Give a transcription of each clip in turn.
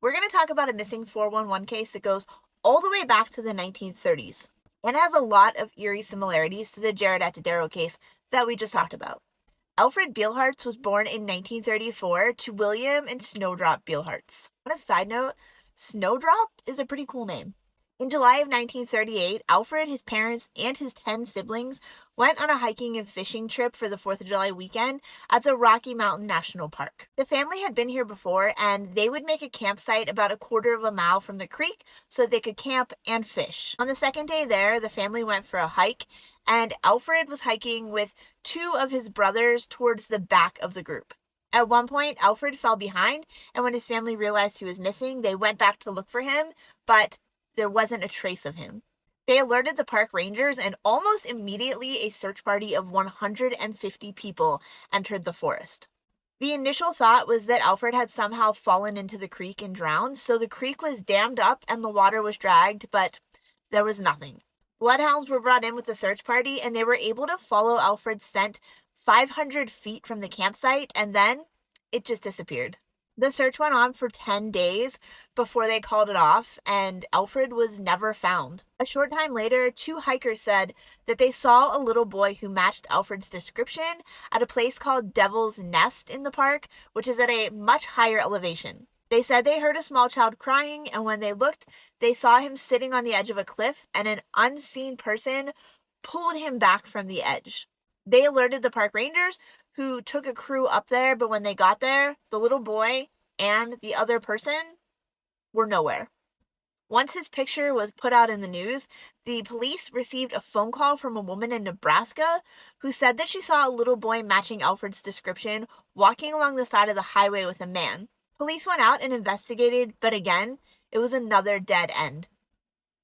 We're going to talk about a missing 411 case that goes all the way back to the 1930s and has a lot of eerie similarities to the Jared Atadero case that we just talked about. Alfred Bielhartz was born in 1934 to William and Snowdrop Bielhartz. On a side note, Snowdrop is a pretty cool name. In July of 1938, Alfred, his parents, and his 10 siblings went on a hiking and fishing trip for the 4th of July weekend at the Rocky Mountain National Park. The family had been here before, and they would make a campsite about a quarter of a mile from the creek so they could camp and fish. On the second day there, the family went for a hike, and Alfred was hiking with two of his brothers towards the back of the group. At one point, Alfred fell behind, and when his family realized he was missing, they went back to look for him, but there wasn't a trace of him. They alerted the park rangers, and almost immediately a search party of 150 people entered the forest. The initial thought was that Alfred had somehow fallen into the creek and drowned, so the creek was dammed up and the water was dragged, but there was nothing. Bloodhounds were brought in with the search party, and they were able to follow Alfred's scent 500 feet from the campsite, and then it just disappeared. The search went on for 10 days before they called it off, and Alfred was never found. A short time later, two hikers said that they saw a little boy who matched Alfred's description at a place called Devil's Nest in the park, which is at a much higher elevation. They said they heard a small child crying, and when they looked, they saw him sitting on the edge of a cliff, and an unseen person pulled him back from the edge. They alerted the park rangers, who took a crew up there, but when they got there, the little boy and the other person were nowhere. Once his picture was put out in the news, the police received a phone call from a woman in Nebraska who said that she saw a little boy matching Alfred's description walking along the side of the highway with a man. Police went out and investigated, but again, it was another dead end.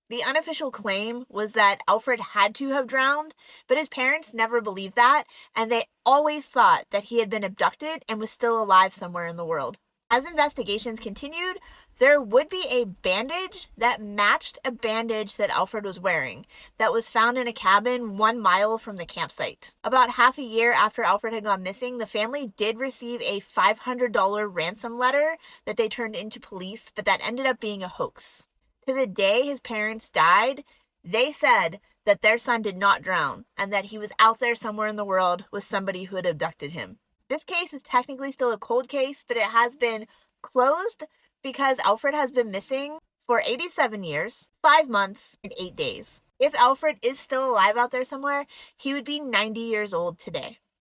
The unofficial claim was that Alfred had to have drowned, but his parents never believed that, and they always thought that he had been abducted and was still alive somewhere in the world. As investigations continued, there would be a bandage that matched a bandage that Alfred was wearing that was found in a cabin 1 mile from the campsite. About half a year after Alfred had gone missing, the family did receive a $500 ransom letter that they turned into police, but that ended up being a hoax. To the day his parents died, they said that their son did not drown and that he was out there somewhere in the world with somebody who had abducted him. This case is technically still a cold case, but it has been closed because Alfred has been missing for 87 years, 5 months, and 8 days. If Alfred is still alive out there somewhere, he would be 90 years old today.